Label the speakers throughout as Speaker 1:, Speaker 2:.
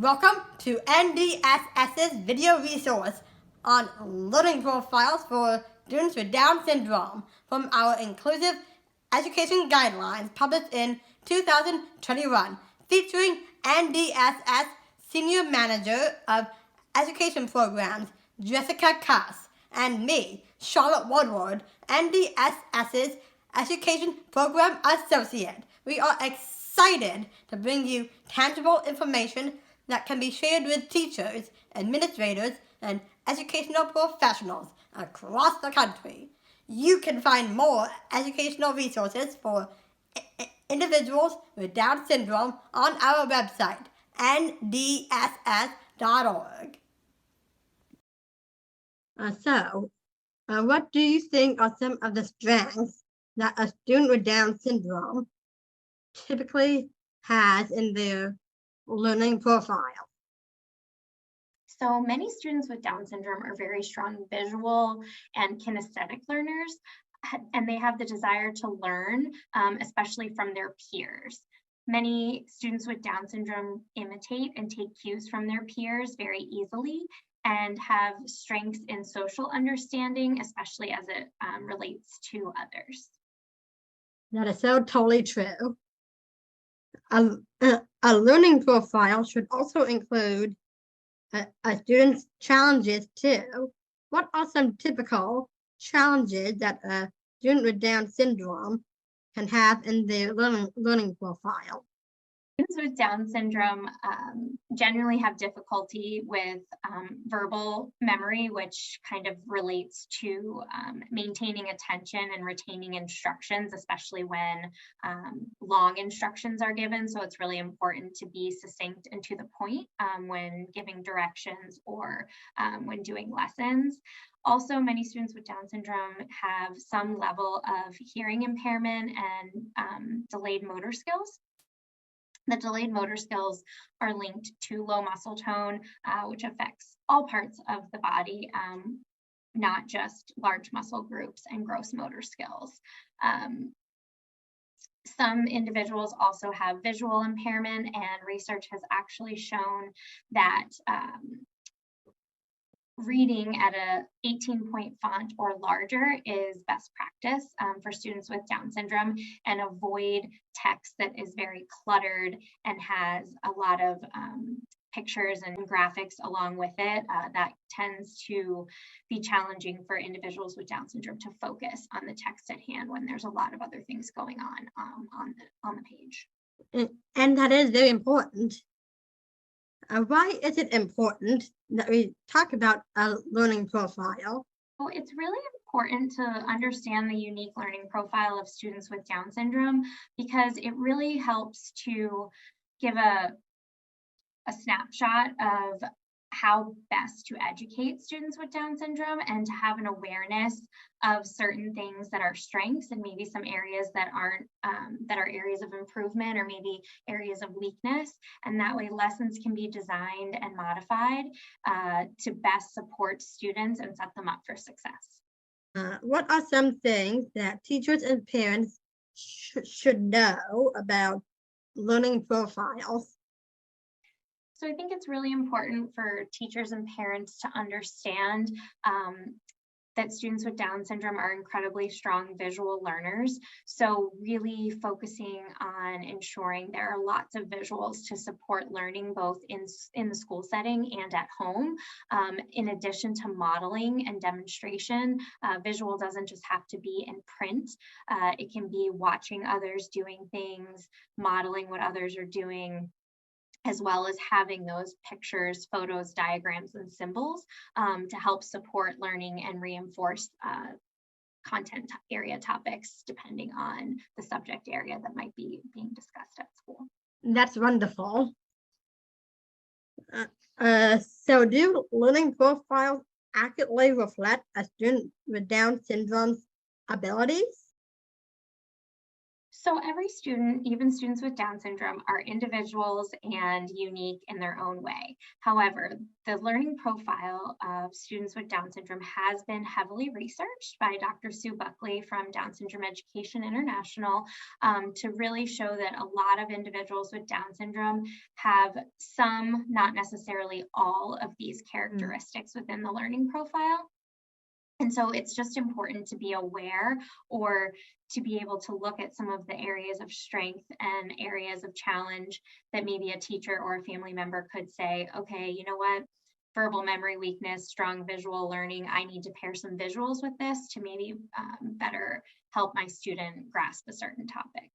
Speaker 1: Welcome to NDSS's video resource on learning profiles for students with Down syndrome from our Inclusive Education Guidelines published in 2021, featuring NDSS Senior Manager of Education Programs, Jessica Cuss, and me, Charlotte Woodward, NDSS's Education Program Associate. We are excited to bring you tangible information that can be shared with teachers, administrators, and educational professionals across the country. You can find more educational resources for individuals with Down syndrome on our website, ndss.org. What do you think are some of the strengths that a student with Down syndrome typically has in their learning profile?
Speaker 2: So many students with Down syndrome are very strong visual and kinesthetic learners, and they have the desire to learn, especially from their peers. Many students with Down syndrome imitate and take cues from their peers very easily and have strengths in social understanding, especially as it relates to others.
Speaker 1: That is so totally true. A learning profile should also include a student's challenges too. What are some typical challenges that a student with Down syndrome can have in their learning profile?
Speaker 2: Students with Down syndrome generally have difficulty with verbal memory, which kind of relates to maintaining attention and retaining instructions, especially when long instructions are given. So it's really important to be succinct and to the point when giving directions or when doing lessons. Also, many students with Down syndrome have some level of hearing impairment and delayed motor skills. The delayed motor skills are linked to low muscle tone, which affects all parts of the body, not just large muscle groups and gross motor skills. Some individuals also have visual impairment, and research has actually shown that reading at a 18-point font or larger is best practice for students with Down syndrome, and avoid text that is very cluttered and has a lot of pictures and graphics along with it. That tends to be challenging for individuals with Down syndrome to focus on the text at hand when there's a lot of other things going on the page.
Speaker 1: And that is very important. Why is it important that we talk about a learning profile?
Speaker 2: Well, it's really important to understand the unique learning profile of students with Down syndrome, because it really helps to give a snapshot of how best to educate students with Down syndrome, and to have an awareness of certain things that are strengths and maybe some areas that aren't, that are areas of improvement or maybe areas of weakness. And that way lessons can be designed and modified to best support students and set them up for success.
Speaker 1: What are some things that teachers and parents should know about learning profiles?
Speaker 2: So I think it's really important for teachers and parents to understand that students with Down syndrome are incredibly strong visual learners. So really focusing on ensuring there are lots of visuals to support learning both in the school setting and at home. In addition to modeling and demonstration, visual doesn't just have to be in print. It can be watching others doing things, modeling what others are doing, as well as having those pictures, photos, diagrams, and symbols to help support learning and reinforce content area topics depending on the subject area that might be being discussed at school.
Speaker 1: That's wonderful. So do learning profiles accurately reflect a student with Down syndrome's abilities?
Speaker 2: So every student, even students with Down syndrome, are individuals and unique in their own way. However, the learning profile of students with Down syndrome has been heavily researched by Dr. Sue Buckley from Down Syndrome Education International to really show that a lot of individuals with Down syndrome have some, not necessarily all, of these characteristics within the learning profile. And so it's just important to be aware, or to be able to look at some of the areas of strength and areas of challenge that maybe a teacher or a family member could say, okay, you know what, verbal memory weakness, strong visual learning, I need to pair some visuals with this to maybe better help my student grasp a certain topic.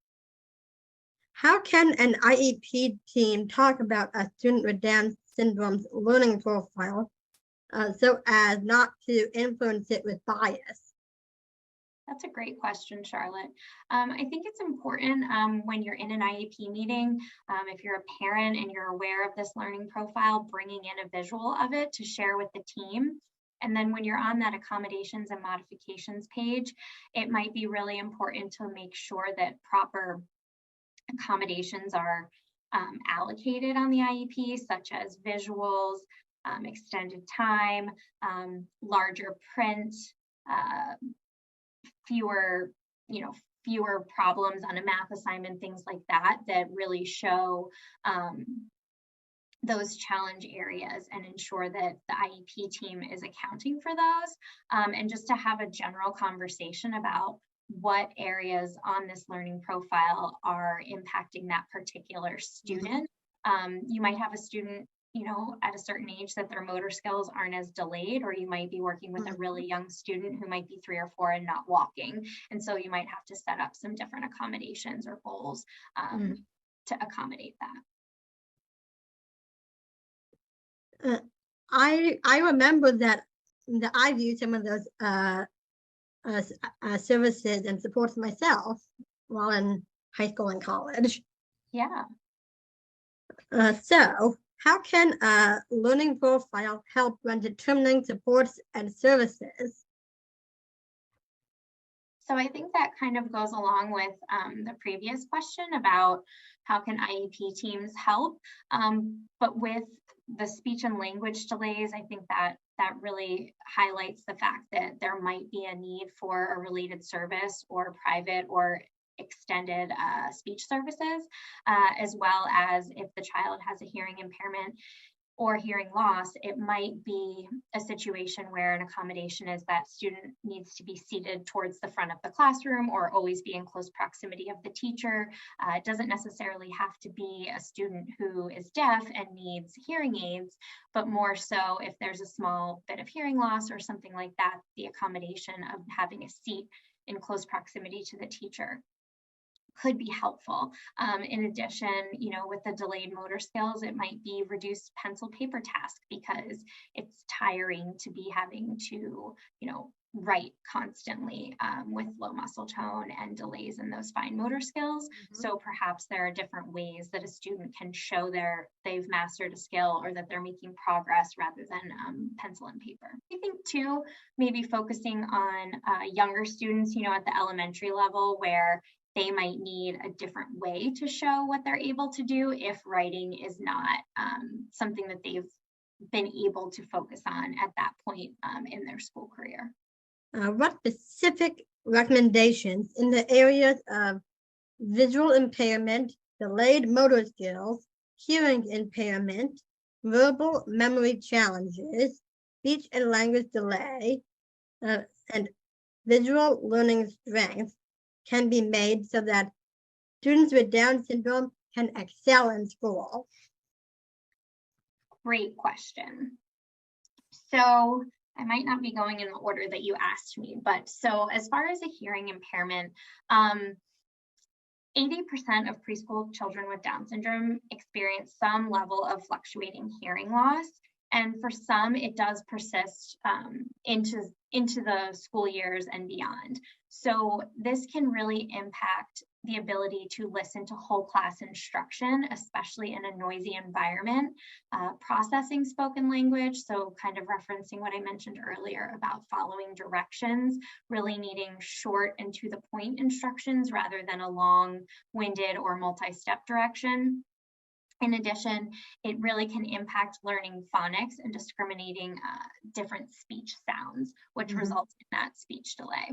Speaker 1: How can an IEP team talk about a student with Down syndrome's learning profile so as not to influence it with bias?
Speaker 2: That's a great question, Charlotte. I think it's important when you're in an IEP meeting, if you're a parent and you're aware of this learning profile, bringing in a visual of it to share with the team. And then when you're on that accommodations and modifications page, it might be really important to make sure that proper accommodations are allocated on the IEP, such as visuals, extended time, larger print, fewer problems on a math assignment, things like that, that really show those challenge areas and ensure that the IEP team is accounting for those, and just to have a general conversation about what areas on this learning profile are impacting that particular student. You might have a student, at a certain age that their motor skills aren't as delayed, or you might be working with a really young student who might be 3 or 4 and not walking. And so you might have to set up some different accommodations or goals to accommodate that.
Speaker 1: I remember that I've used some of those services and supports myself while in high school and college.
Speaker 2: Yeah.
Speaker 1: So how can a learning profile help when determining supports and services?
Speaker 2: So I think that kind of goes along with the previous question about how can IEP teams help, but with the speech and language delays, I think that really highlights the fact that there might be a need for a related service or private or extended speech services, as well as if the child has a hearing impairment or hearing loss, it might be a situation where an accommodation is that student needs to be seated towards the front of the classroom or always be in close proximity of the teacher. It doesn't necessarily have to be a student who is deaf and needs hearing aids, but more so if there's a small bit of hearing loss or something like that, the accommodation of having a seat in close proximity to the teacher could be helpful. In addition, with the delayed motor skills, it might be reduced pencil paper task because it's tiring to be having to, write constantly with low muscle tone and delays in those fine motor skills. So perhaps there are different ways that a student can show they've mastered a skill or that they're making progress rather than pencil and paper. I think too, maybe focusing on younger students, at the elementary level where they might need a different way to show what they're able to do if writing is not something that they've been able to focus on at that point in their school career.
Speaker 1: What specific recommendations in the areas of visual impairment, delayed motor skills, hearing impairment, verbal memory challenges, speech and language delay, and visual learning strengths can be made so that students with Down syndrome can excel in school?
Speaker 2: Great question. So I might not be going in the order that you asked me, but so as far as a hearing impairment, 80% of preschool children with Down syndrome experience some level of fluctuating hearing loss. And for some, it does persist into the school years and beyond. So this can really impact the ability to listen to whole class instruction, especially in a noisy environment, processing spoken language, so kind of referencing what I mentioned earlier about following directions, really needing short and to the point instructions rather than a long-winded or multi-step direction. In addition, it really can impact learning phonics and discriminating different speech sounds, which results in that speech delay.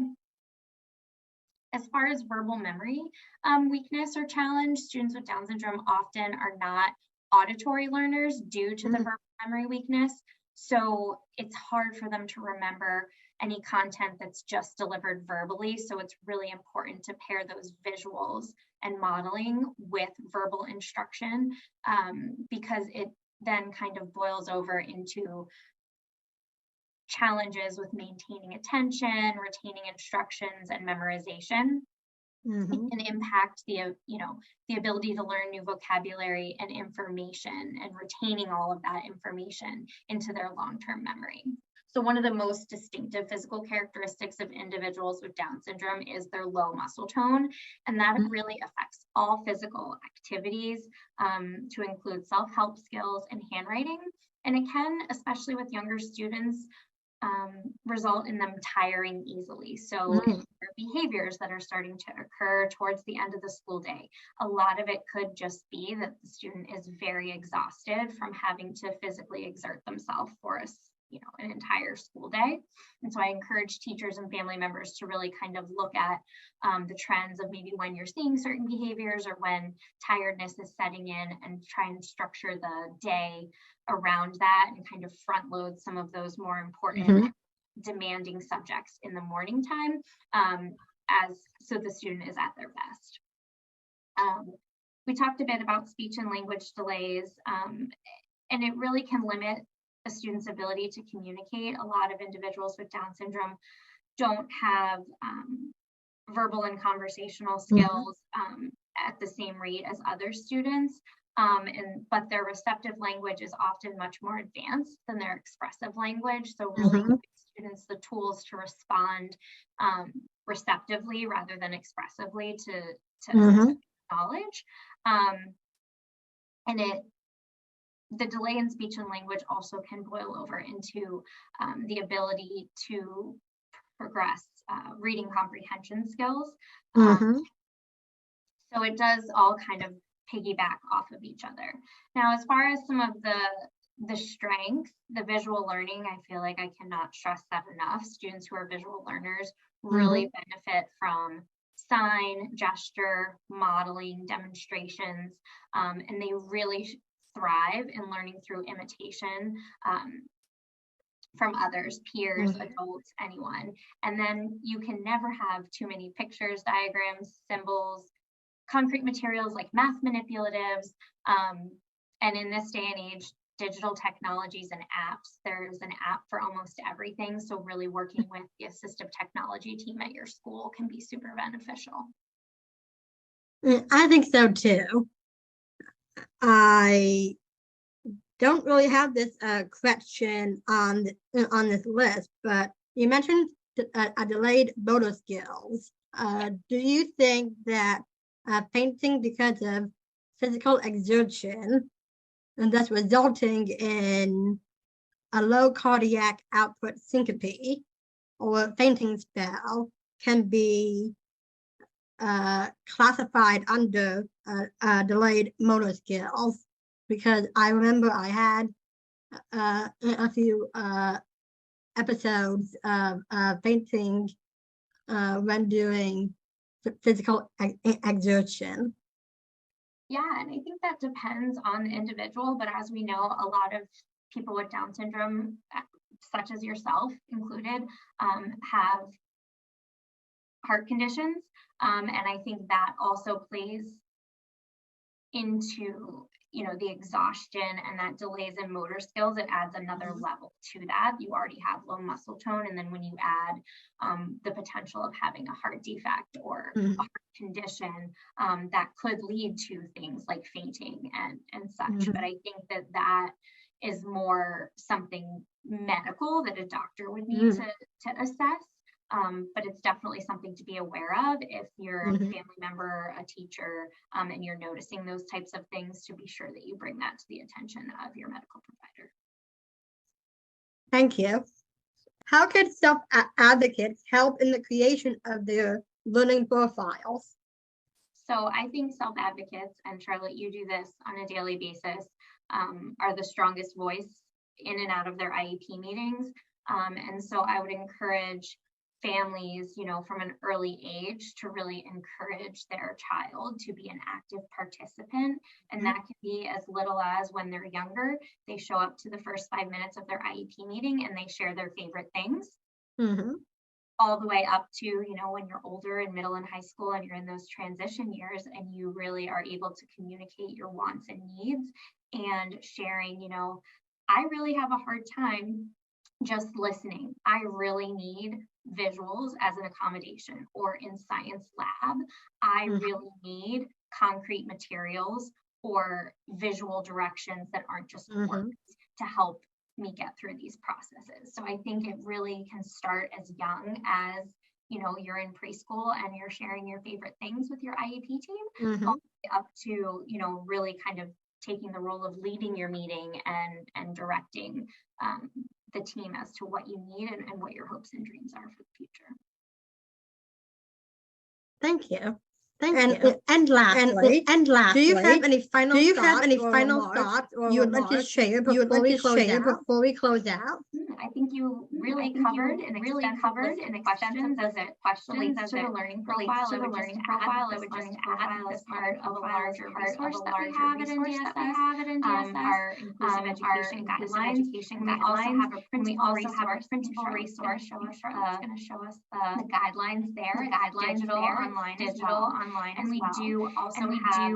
Speaker 2: As far as verbal memory weakness or challenge, students with Down syndrome often are not auditory learners due to the verbal memory weakness. So it's hard for them to remember any content that's just delivered verbally. So it's really important to pair those visuals and modeling with verbal instruction because it then kind of boils over into challenges with maintaining attention, retaining instructions, and memorization. It can impact the ability to learn new vocabulary and information and retaining all of that information into their long-term memory. So one of the most distinctive physical characteristics of individuals with Down syndrome is their low muscle tone, and that really affects all physical activities to include self-help skills and handwriting. And it can, especially with younger students, result in them tiring easily. So if there are behaviors that are starting to occur towards the end of the school day, a lot of it could just be that the student is very exhausted from having to physically exert themselves for an entire school day. And so I encourage teachers and family members to really kind of look at the trends of maybe when you're seeing certain behaviors or when tiredness is setting in, and try and structure the day around that and kind of front load some of those more important demanding subjects in the morning time so the student is at their best. We talked a bit about speech and language delays, and it really can limit a student's ability to communicate. A lot of individuals with Down syndrome don't have verbal and conversational skills at the same rate as other students, but their receptive language is often much more advanced than their expressive language. So really giving students the tools to respond receptively rather than expressively to knowledge. And the delay in speech and language also can boil over into the ability to progress reading comprehension skills. So it does all kind of piggyback off of each other. Now, as far as some of the strengths, the visual learning, I feel like I cannot stress that enough. Students who are visual learners really benefit from sign, gesture, modeling, demonstrations, and they really thrive in learning through imitation from others, peers, adults, anyone. And then you can never have too many pictures, diagrams, symbols, concrete materials like math manipulatives. And in this day and age, digital technologies and apps, there's an app for almost everything. So really working with the assistive technology team at your school can be super beneficial.
Speaker 1: I think so too. I don't really have this question on this list, but you mentioned a delayed motor skills. Do you think that painting because of physical exertion and thus resulting in a low cardiac output syncope or fainting spell can be classified under delayed motor skills? Because I remember I had a few episodes of fainting when doing physical exertion.
Speaker 2: Yeah, and I think that depends on the individual, but as we know, a lot of people with Down syndrome, such as yourself included, have heart conditions, and I think that also plays into the exhaustion and that delays in motor skills. It adds another level to that. You already have low muscle tone, and then when you add the potential of having a heart defect or a heart condition, that could lead to things like fainting and such. But I think that is more something medical that a doctor would need to assess. but it's definitely something to be aware of if you're a family member, a teacher, and you're noticing those types of things, to be sure that you bring that to the attention of your medical provider.
Speaker 1: Thank you. How can self-advocates help in the creation of their learning profiles?
Speaker 2: So I think self-advocates, and Charlotte, you do this on a daily basis, are the strongest voice in and out of their IEP meetings. And so I would encourage families, from an early age to really encourage their child to be an active participant. And that can be as little as when they're younger, they show up to the first 5 minutes of their IEP meeting and they share their favorite things. All the way up to, when you're older in middle and high school and you're in those transition years and you really are able to communicate your wants and needs and sharing, I really have a hard time just listening. I really need visuals as an accommodation, or in science lab, I really need concrete materials or visual directions that aren't just words to help me get through these processes. So I think it really can start as young as, you're in preschool and you're sharing your favorite things with your IEP team, all the way up to, really kind of taking the role of leading your meeting and directing the team as to what you need and what your hopes and dreams are for the future.
Speaker 1: Thank you. And lastly, do you have any final thoughts you would like to share before we close out?
Speaker 2: I think you really covered an extensive questions as it relates to the learning profile. I would just add this part of a larger resource that we have at NDSS, our inclusive education guidelines. We also have a printable resource that's going to show us the guidelines there, digital, online, and we do also have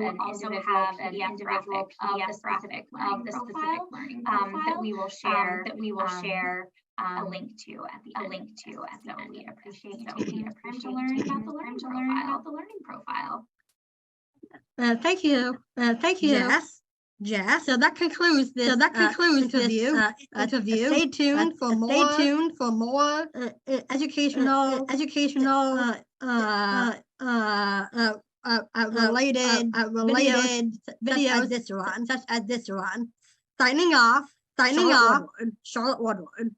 Speaker 2: an individual PDF graphic of the specific learning profile that we will share a link to at the end. So we appreciate you taking the time to learn about the learning profile.
Speaker 1: Thank you, Jess. So that concludes this interview. Stay tuned for more educational related videos such as this one. Signing off, Charlotte Woodward.